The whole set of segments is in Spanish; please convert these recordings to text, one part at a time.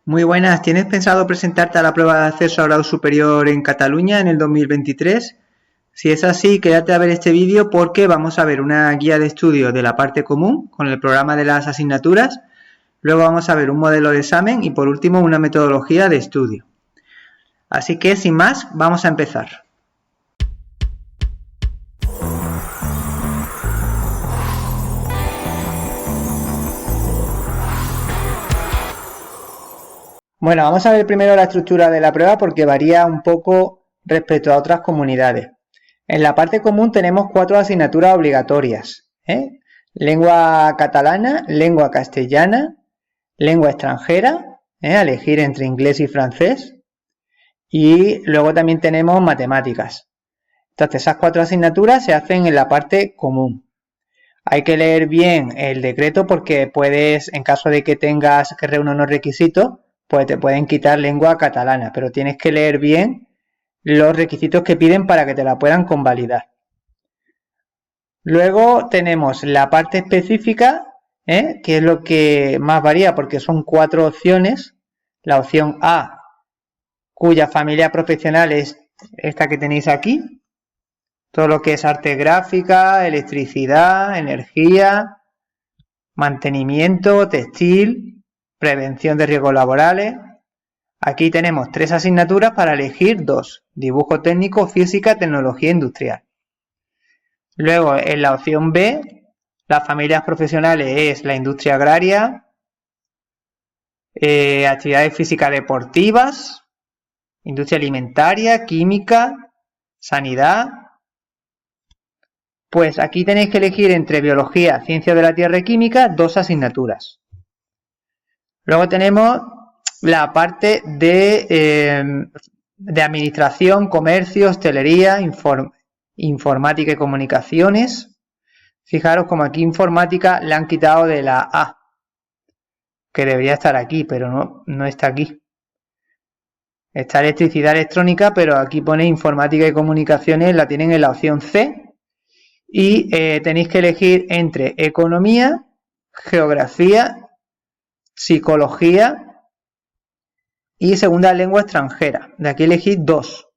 Muy buenas, ¿tienes pensado presentarte a la prueba de acceso a grado superior en Cataluña en el 2023? Si es así, quédate a ver este vídeo porque vamos a ver una guía de estudio de la parte común con el programa de las asignaturas, luego vamos a ver un modelo de examen y por último una metodología de estudio. Así que sin más, vamos a empezar. Bueno, vamos a ver primero la estructura de la prueba porque varía un poco respecto a otras comunidades. En la parte común tenemos 4 asignaturas obligatorias, lengua catalana, lengua castellana, lengua extranjera, a elegir entre inglés y francés, y luego también tenemos matemáticas. Entonces esas 4 asignaturas se hacen en la parte común. Hay que leer bien el decreto porque puedes, en caso de que tengas que reúna unos requisitos, pues te pueden quitar lengua catalana, pero tienes que leer bien los requisitos que piden para que te la puedan convalidar. Luego tenemos la parte específica, que es lo que más varía porque son 4 opciones. La opción A, cuya familia profesional es esta que tenéis aquí. Todo lo que es arte gráfica, electricidad, energía, mantenimiento, textil, prevención de riesgos laborales. Aquí tenemos 3 asignaturas para elegir 2, dibujo técnico, física, tecnología industrial. Luego en la opción B, las familias profesionales es la industria agraria, actividades físicas deportivas, industria alimentaria, química, sanidad. Pues aquí tenéis que elegir entre biología, ciencia de la tierra y química 2 asignaturas. Luego tenemos la parte de administración, comercio, hostelería, informática y comunicaciones. Fijaros como aquí informática le han quitado de la A, que debería estar aquí, pero no está aquí. Está electricidad electrónica, pero aquí pone informática y comunicaciones, la tienen en la opción C. Y tenéis que elegir entre economía, geografía, psicología y segunda lengua extranjera. De aquí elegid 2.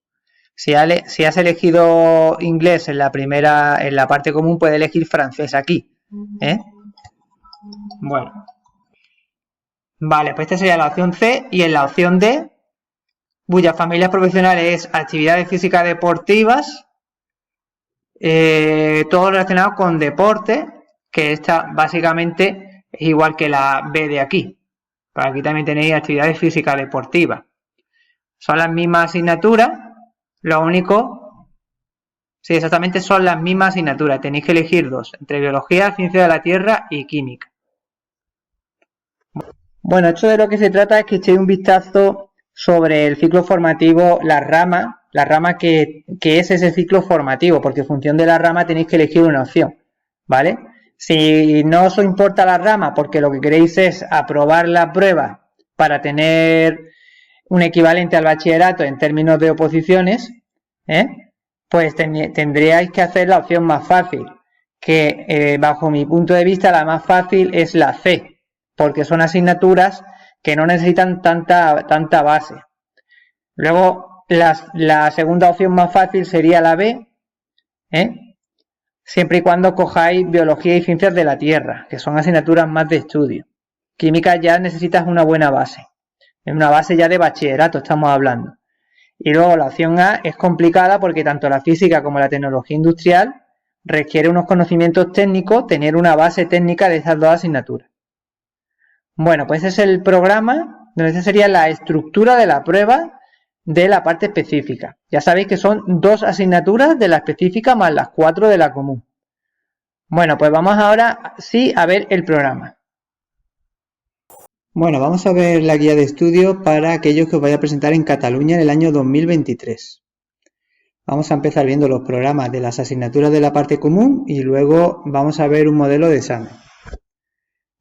Si has elegido inglés en la parte común, puedes elegir francés aquí. Bueno. Vale, pues esta sería la opción C. Y en la opción D, cuyas familias profesionales es actividades físicas deportivas, todo relacionado con deporte, que esta básicamente es igual que la B de aquí. Pero aquí también tenéis actividades físicas deportivas. Son las mismas asignaturas, lo único, sí, exactamente son las mismas asignaturas. Tenéis que elegir 2, entre biología, ciencia de la tierra y química. Bueno, esto de lo que se trata es que echéis un vistazo sobre el ciclo formativo, la rama que es ese ciclo formativo, porque en función de la rama tenéis que elegir una opción, ¿vale? Si no os importa la rama porque lo que queréis es aprobar la prueba para tener un equivalente al bachillerato en términos de oposiciones, pues tendríais que hacer la opción más fácil, que bajo mi punto de vista la más fácil es la C, porque son asignaturas que no necesitan tanta base. Luego la segunda opción más fácil sería la B, siempre y cuando cojáis biología y ciencias de la tierra, que son asignaturas más de estudio. Química ya necesitas una buena base, una base ya de bachillerato estamos hablando. Y luego la opción A es complicada porque tanto la física como la tecnología industrial requiere unos conocimientos técnicos, tener una base técnica de esas 2 asignaturas. Bueno, pues ese es el programa, esa sería la estructura de la prueba de la parte específica. Ya sabéis que son 2 asignaturas de la específica más las 4 de la común. Bueno, pues vamos ahora sí a ver el programa. Bueno, vamos a ver la guía de estudio para aquellos que os vaya a presentar en Cataluña en el año 2023. Vamos a empezar viendo los programas de las asignaturas de la parte común y luego vamos a ver un modelo de examen.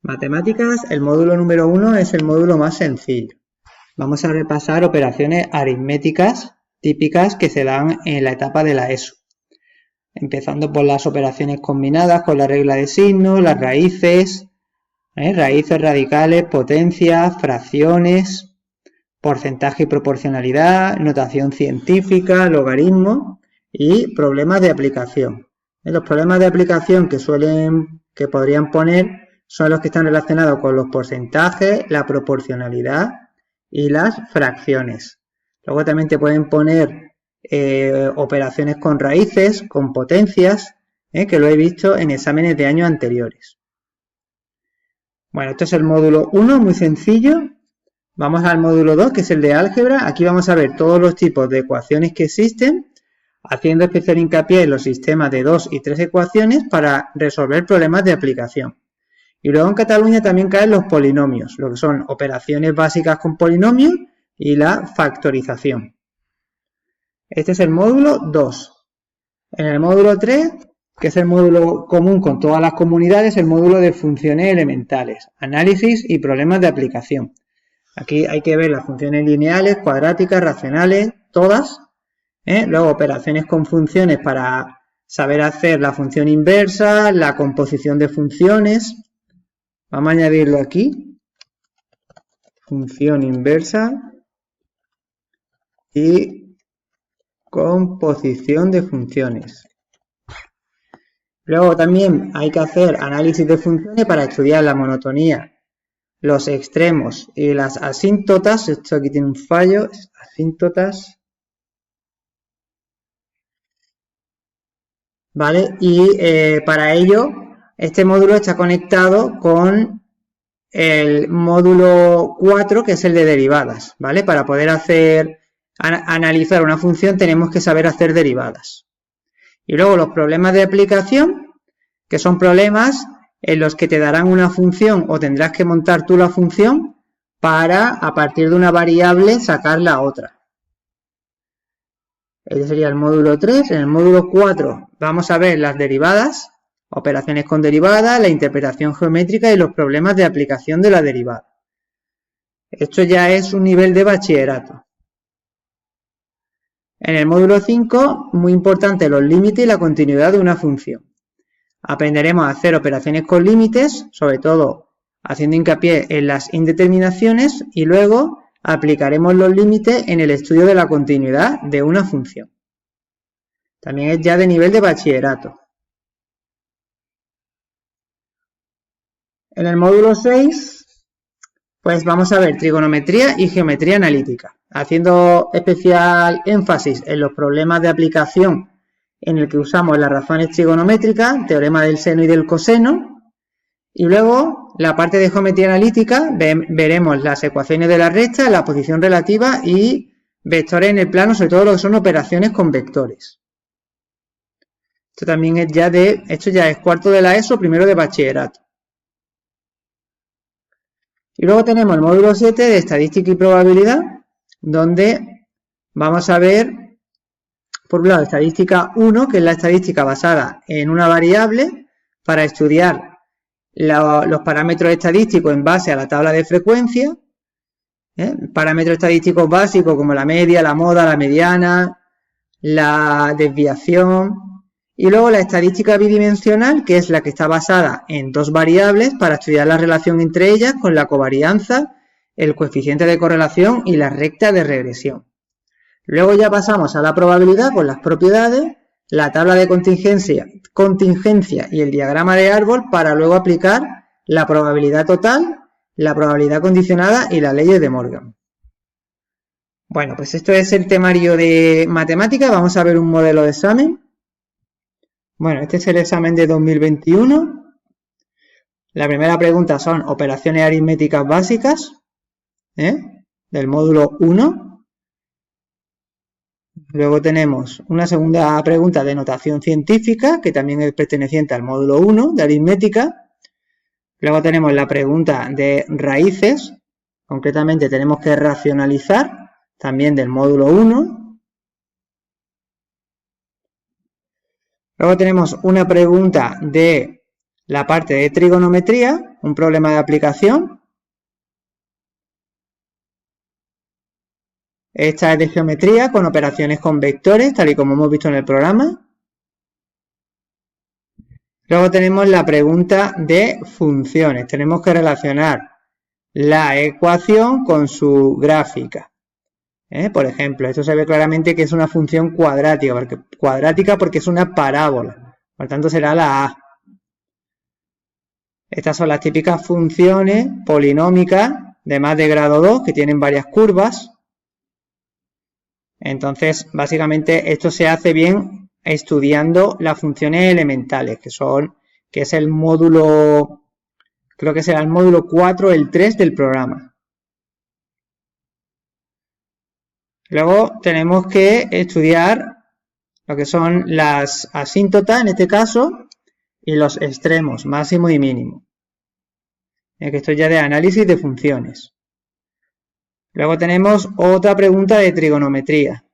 Matemáticas, el módulo número 1 es el módulo más sencillo. Vamos a repasar operaciones aritméticas típicas que se dan en la etapa de la ESO. Empezando por las operaciones combinadas con la regla de signos, las raíces, raíces radicales, potencias, fracciones, porcentaje y proporcionalidad, notación científica, logaritmo y problemas de aplicación. Los problemas de aplicación que podrían poner son los que están relacionados con los porcentajes, la proporcionalidad y las fracciones. Luego también te pueden poner operaciones con raíces, con potencias, que lo he visto en exámenes de años anteriores. Bueno, esto es el módulo 1, muy sencillo. Vamos al módulo 2, que es el de álgebra. Aquí vamos a ver todos los tipos de ecuaciones que existen, haciendo especial hincapié en los sistemas de 2 y 3 ecuaciones para resolver problemas de aplicación. Y luego en Cataluña también caen los polinomios, lo que son operaciones básicas con polinomios y la factorización. Este es el módulo 2. En el módulo 3, que es el módulo común con todas las comunidades, el módulo de funciones elementales, análisis y problemas de aplicación. Aquí hay que ver las funciones lineales, cuadráticas, racionales, todas. Luego operaciones con funciones para saber hacer la función inversa, la composición de funciones. Vamos a añadirlo aquí. Función inversa y composición de funciones. Luego también hay que hacer análisis de funciones para estudiar la monotonía, los extremos y las asíntotas. Esto aquí tiene un fallo, asíntotas. ¿Vale? Y para ello, este módulo está conectado con el módulo 4, que es el de derivadas, ¿vale? Para poder analizar una función tenemos que saber hacer derivadas. Y luego los problemas de aplicación, que son problemas en los que te darán una función o tendrás que montar tú la función para, a partir de una variable, sacar la otra. Este sería el módulo 3. En el módulo 4 vamos a ver las derivadas, operaciones con derivadas, la interpretación geométrica y los problemas de aplicación de la derivada. Esto ya es un nivel de bachillerato. En el módulo 5, muy importante, los límites y la continuidad de una función. Aprenderemos a hacer operaciones con límites, sobre todo haciendo hincapié en las indeterminaciones, y luego aplicaremos los límites en el estudio de la continuidad de una función. También es ya de nivel de bachillerato. En el módulo 6, pues vamos a ver trigonometría y geometría analítica, haciendo especial énfasis en los problemas de aplicación en el que usamos las razones trigonométricas, teorema del seno y del coseno. Y luego, la parte de geometría analítica, veremos las ecuaciones de la recta, la posición relativa y vectores en el plano, sobre todo lo que son operaciones con vectores. Esto también es esto ya es cuarto de la ESO, primero de bachillerato. Y luego tenemos el módulo 7 de estadística y probabilidad, donde vamos a ver, por un lado, estadística 1, que es la estadística basada en una variable para estudiar los parámetros estadísticos en base a la tabla de frecuencia, parámetros estadísticos básicos como la media, la moda, la mediana, la desviación, y luego la estadística bidimensional, que es la que está basada en dos variables para estudiar la relación entre ellas con la covarianza, el coeficiente de correlación y la recta de regresión. Luego ya pasamos a la probabilidad con las propiedades, la tabla de contingencia y el diagrama de árbol para luego aplicar la probabilidad total, la probabilidad condicionada y las leyes de Morgan. Bueno, pues esto es el temario de matemática. Vamos a ver un modelo de examen. Bueno, este es el examen de 2021. La primera pregunta son operaciones aritméticas básicas, del módulo 1. Luego tenemos una segunda pregunta de notación científica, que también es perteneciente al módulo 1 de aritmética. Luego tenemos la pregunta de raíces, concretamente tenemos que racionalizar, también del módulo 1. Luego tenemos una pregunta de la parte de trigonometría, un problema de aplicación. Esta es de geometría con operaciones con vectores, tal y como hemos visto en el programa. Luego tenemos la pregunta de funciones. Tenemos que relacionar la ecuación con su gráfica. Por ejemplo, esto se ve claramente que es una función cuadrática porque es una parábola. Por tanto, será la A. Estas son las típicas funciones polinómicas de más de grado 2 que tienen varias curvas. Entonces, básicamente, esto se hace bien estudiando las funciones elementales, que es el módulo, creo que será el módulo 4, el 3 del programa. Luego tenemos que estudiar lo que son las asíntotas, en este caso, y los extremos, máximo y mínimo. Que esto ya de análisis de funciones. Luego tenemos otra pregunta de trigonometría.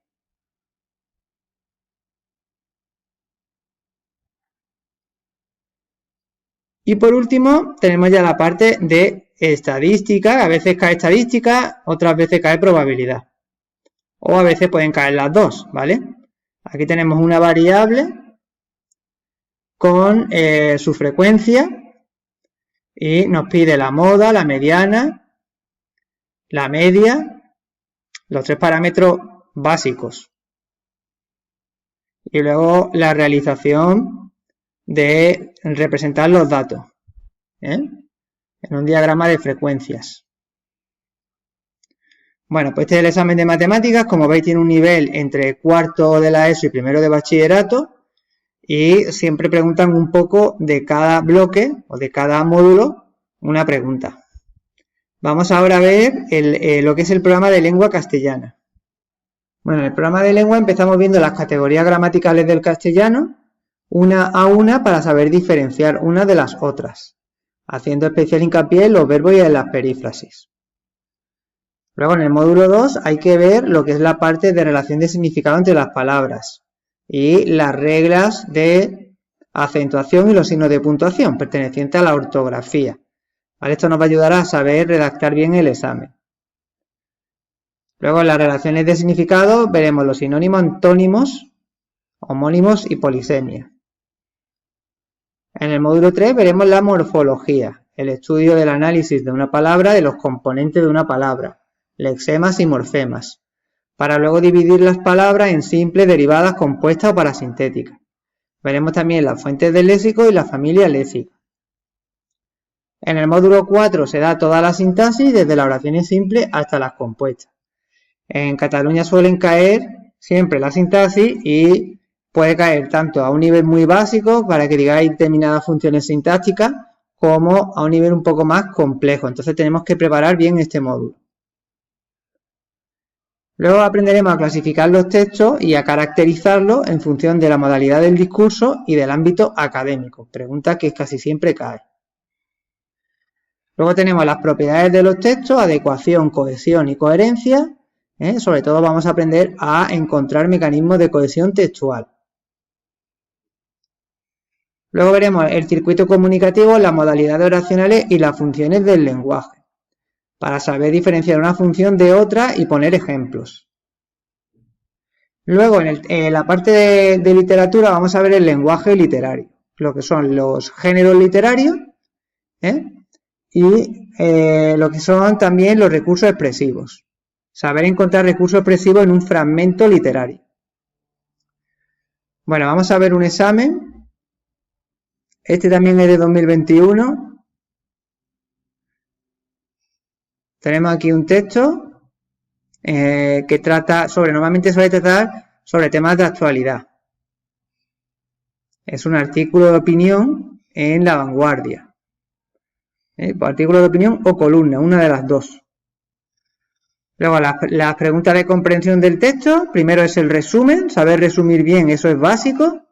Y por último, tenemos ya la parte de estadística. A veces cae estadística, otras veces cae probabilidad. O a veces pueden caer las dos, ¿vale? Aquí tenemos una variable con su frecuencia y nos pide la moda, la mediana, la media, los tres parámetros básicos. Y luego la realización de representar los datos en un diagrama de frecuencias. Bueno, pues este es el examen de matemáticas. Como veis, tiene un nivel entre cuarto de la ESO y primero de bachillerato. Y siempre preguntan un poco de cada bloque o de cada módulo una pregunta. Vamos ahora a ver lo que es el programa de lengua castellana. Bueno, en el programa de lengua empezamos viendo las categorías gramaticales del castellano, una a una, para saber diferenciar una de las otras, haciendo especial hincapié en los verbos y en las perífrasis. Luego, en el módulo 2 hay que ver lo que es la parte de relación de significado entre las palabras y las reglas de acentuación y los signos de puntuación pertenecientes a la ortografía. ¿Vale? Esto nos va a ayudar a saber redactar bien el examen. Luego, en las relaciones de significado veremos los sinónimos, antónimos, homónimos y polisemia. En el módulo 3 veremos la morfología, el estudio del análisis de una palabra, de los componentes de una palabra, lexemas y morfemas, para luego dividir las palabras en simples, derivadas, compuestas o parasintéticas. Veremos también las fuentes del léxico y la familia léxica. En el módulo 4 se da toda la sintaxis, desde las oraciones simples hasta las compuestas. En Cataluña suelen caer siempre la sintaxis y puede caer tanto a un nivel muy básico para que digáis determinadas funciones sintácticas como a un nivel un poco más complejo. Entonces tenemos que preparar bien este módulo. Luego aprenderemos a clasificar los textos y a caracterizarlos en función de la modalidad del discurso y del ámbito académico. Pregunta que casi siempre cae. Luego tenemos las propiedades de los textos, adecuación, cohesión y coherencia. Sobre todo vamos a aprender a encontrar mecanismos de cohesión textual. Luego veremos el circuito comunicativo, las modalidades oracionales y las funciones del lenguaje, para saber diferenciar una función de otra y poner ejemplos. Luego, en la parte de literatura, vamos a ver el lenguaje literario, lo que son los géneros literarios y lo que son también los recursos expresivos. Saber encontrar recursos expresivos en un fragmento literario. Bueno, vamos a ver un examen. Este también es de 2021. Tenemos aquí un texto que trata normalmente suele tratar sobre temas de actualidad. Es un artículo de opinión en La Vanguardia. Artículo de opinión o columna, una de las dos. Luego las preguntas de comprensión del texto. Primero es el resumen, saber resumir bien, eso es básico.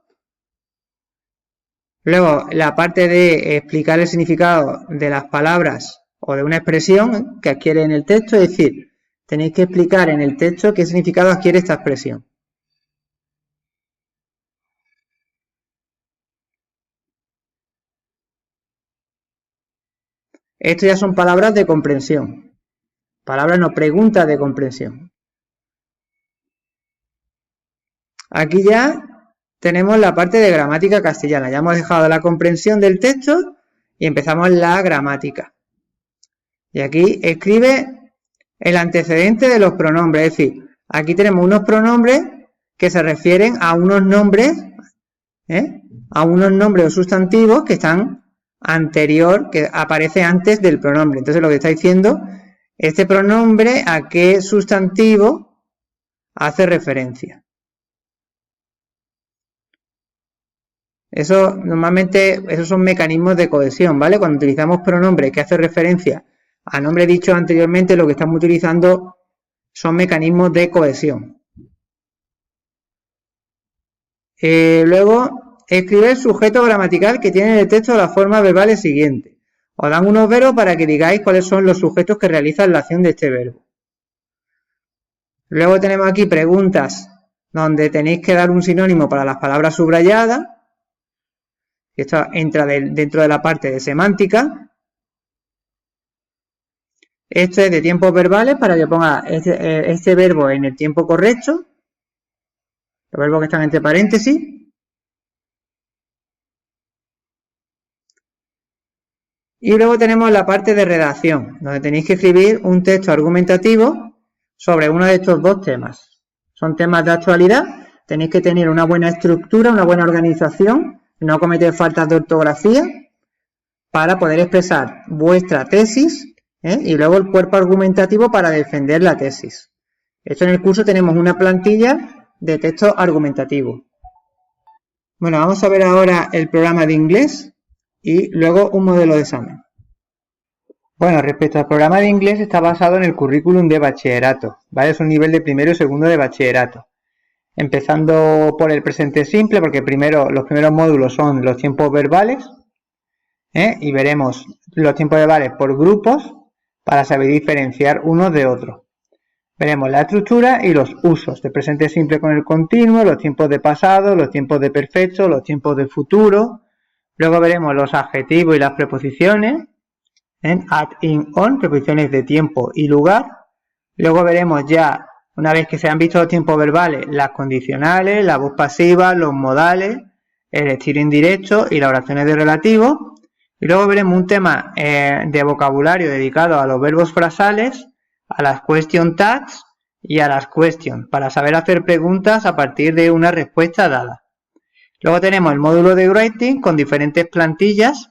Luego la parte de explicar el significado de las palabras o de una expresión que adquiere en el texto, es decir, tenéis que explicar en el texto qué significado adquiere esta expresión. Esto ya son palabras de comprensión. Palabras no, preguntas de comprensión. Aquí ya tenemos la parte de gramática castellana. Ya hemos dejado la comprensión del texto y empezamos la gramática. Y aquí escribe el antecedente de los pronombres, es decir, Aquí tenemos unos pronombres que se refieren a unos nombres, a unos nombres o sustantivos que están anterior, que aparece antes del pronombre. Entonces lo que está diciendo, este pronombre a qué sustantivo hace referencia. Eso normalmente, esos son mecanismos de cohesión, ¿vale? Cuando utilizamos pronombres que hacen referencia a nombre dicho anteriormente, lo que estamos utilizando son mecanismos de cohesión. Luego, escribe el sujeto gramatical que tiene en el texto las formas verbales siguientes. Os dan unos verbos para que digáis cuáles son los sujetos que realizan la acción de este verbo. Luego tenemos aquí preguntas donde tenéis que dar un sinónimo para las palabras subrayadas. Esto entra dentro de la parte de semántica. Esto es de tiempos verbales para que ponga este verbo en el tiempo correcto. Los verbos que están entre paréntesis. Y luego tenemos la parte de redacción, donde tenéis que escribir un texto argumentativo sobre uno de estos dos temas. Son temas de actualidad. Tenéis que tener una buena estructura, una buena organización, no cometer faltas de ortografía para poder expresar vuestra tesis, y luego el cuerpo argumentativo para defender la tesis. Esto en el curso tenemos una plantilla de texto argumentativo. Bueno, vamos a ver ahora el programa de inglés y luego un modelo de examen. Bueno, respecto al programa de inglés está basado en el currículum de bachillerato, ¿vale? Es un nivel de primero y segundo de bachillerato. Empezando por el presente simple, porque los primeros módulos son los tiempos verbales, y veremos los tiempos verbales por grupos para saber diferenciar unos de otros. Veremos la estructura y los usos de presente simple con el continuo, los tiempos de pasado, los tiempos de perfecto, los tiempos de futuro. Luego veremos los adjetivos y las preposiciones, at, in, on, preposiciones de tiempo y lugar. Luego veremos ya, una vez que se han visto los tiempos verbales, las condicionales, la voz pasiva, los modales, el estilo indirecto y las oraciones de relativo. Y luego veremos un tema de vocabulario dedicado a los verbos frasales, a las question tags y a las questions, para saber hacer preguntas a partir de una respuesta dada. Luego tenemos el módulo de writing con diferentes plantillas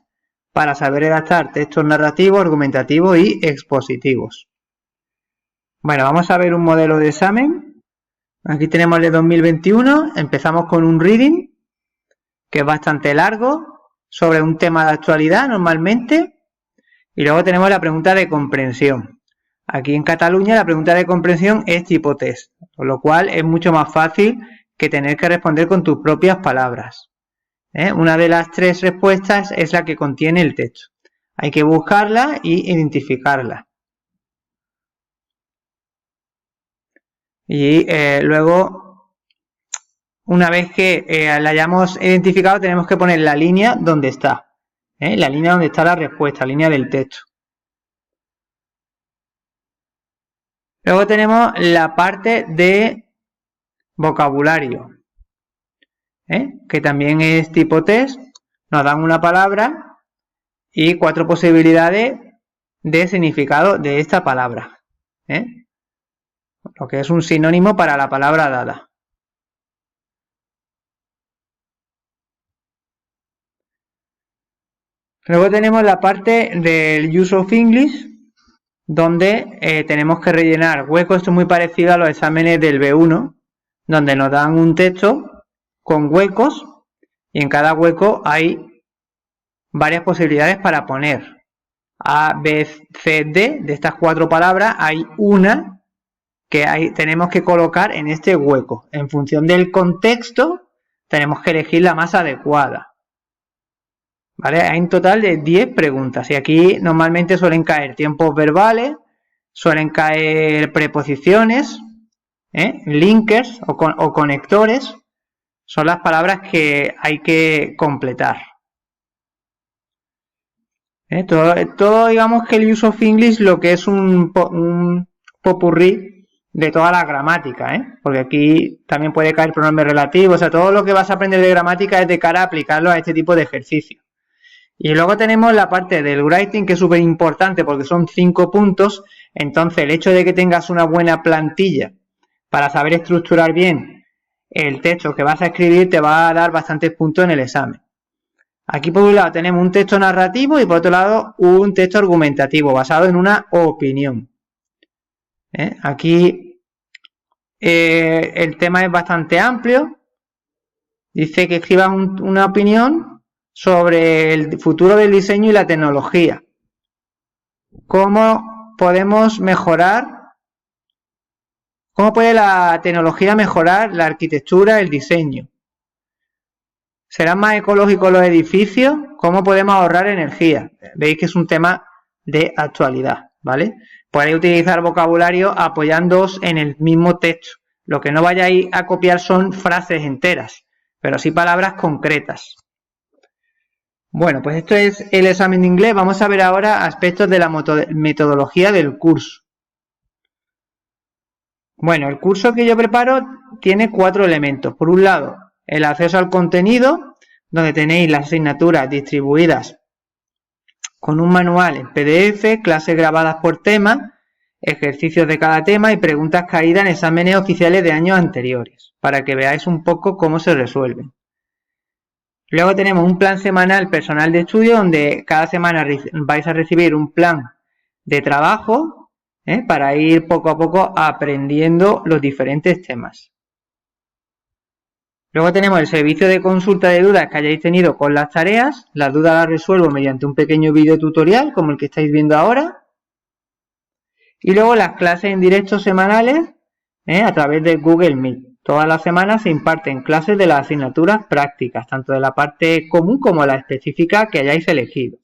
para saber redactar textos narrativos, argumentativos y expositivos. Bueno, vamos a ver un modelo de examen. Aquí tenemos el de 2021. Empezamos con un reading, que es bastante largo, sobre un tema de actualidad normalmente. Y luego tenemos la pregunta de comprensión. Aquí en Cataluña la pregunta de comprensión es tipo test, con lo cual es mucho más fácil que tener que responder con tus propias palabras. Una de las tres respuestas es la que contiene el texto. Hay que buscarla y identificarla. Y luego, una vez que la hayamos identificado, tenemos que poner la línea donde está. La línea donde está la respuesta, la línea del texto. Luego tenemos la parte de vocabulario, que también es tipo test. Nos dan una palabra y 4 posibilidades de significado de esta palabra, lo que es un sinónimo para la palabra dada. Luego tenemos la parte del Use of English, donde tenemos que rellenar huecos. Esto es muy parecido a los exámenes del B1, donde nos dan un texto con huecos y en cada hueco hay varias posibilidades para poner A, B, C, D. De estas 4 palabras hay una que tenemos que colocar en este hueco. En función del contexto tenemos que elegir la más adecuada. ¿Vale? Hay un total de 10 preguntas y aquí normalmente suelen caer tiempos verbales, suelen caer preposiciones, linkers o conectores. Son las palabras que hay que completar. Todo digamos que el Use of English lo que es un popurrí de toda la gramática, porque aquí también puede caer pronombre relativo. O sea, todo lo que vas a aprender de gramática es de cara a aplicarlo a este tipo de ejercicio. Y luego tenemos la parte del writing, que es súper importante porque son 5 puntos. Entonces el hecho de que tengas una buena plantilla para saber estructurar bien el texto que vas a escribir, te va a dar bastantes puntos en el examen. Aquí por un lado tenemos un texto narrativo y por otro lado un texto argumentativo basado en una opinión. Aquí el tema es bastante amplio. Dice que escribas una opinión sobre el futuro del diseño y la tecnología. ¿Cómo podemos mejorar? ¿Cómo puede la tecnología mejorar la arquitectura, el diseño? ¿Serán más ecológicos los edificios? ¿Cómo podemos ahorrar energía? Veis que es un tema de actualidad, ¿vale? Podéis utilizar vocabulario apoyándoos en el mismo texto. Lo que no vayáis a copiar son frases enteras, pero sí palabras concretas. Bueno, pues esto es el examen de inglés. Vamos a ver ahora aspectos de la metodología del curso. Bueno, el curso que yo preparo tiene 4 elementos. Por un lado, el acceso al contenido, donde tenéis las asignaturas distribuidas con un manual en PDF, clases grabadas por tema, ejercicios de cada tema y preguntas caídas en exámenes oficiales de años anteriores, para que veáis un poco cómo se resuelven. Luego tenemos un plan semanal personal de estudio, donde cada semana vais a recibir un plan de trabajo para ir poco a poco aprendiendo los diferentes temas. Luego tenemos el servicio de consulta de dudas que hayáis tenido con las tareas. Las dudas las resuelvo mediante un pequeño vídeo tutorial, como el que estáis viendo ahora. Y luego las clases en directo semanales a través de Google Meet. Todas las semanas se imparten clases de las asignaturas prácticas, tanto de la parte común como la específica que hayáis elegido.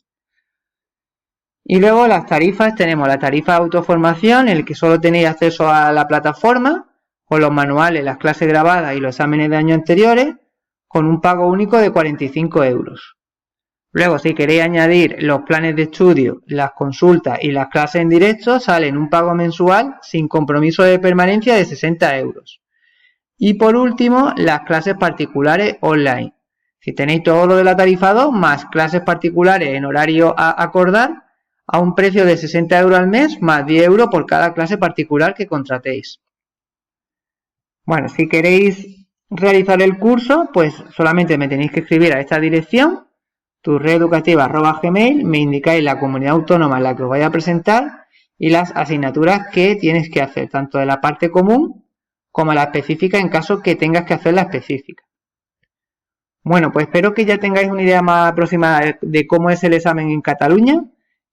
Y luego las tarifas, tenemos la tarifa de autoformación, en el que solo tenéis acceso a la plataforma, con los manuales, las clases grabadas y los exámenes de años anteriores, con un pago único de 45 euros. Luego, si queréis añadir los planes de estudio, las consultas y las clases en directo, salen un pago mensual sin compromiso de permanencia de 60 euros. Y por último, las clases particulares online. Si tenéis todo lo de la tarifa 2, más clases particulares en horario a acordar, a un precio de 60 euros al mes, más 10 euros por cada clase particular que contratéis. Bueno, si queréis realizar el curso, pues solamente me tenéis que escribir a esta dirección, turrededucativa@gmail, me indicáis la comunidad autónoma en la que os vais a presentar y las asignaturas que tienes que hacer, tanto de la parte común como la específica en caso que tengas que hacer la específica. Bueno, pues espero que ya tengáis una idea más aproximada de cómo es el examen en Cataluña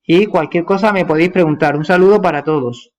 y cualquier cosa me podéis preguntar. Un saludo para todos.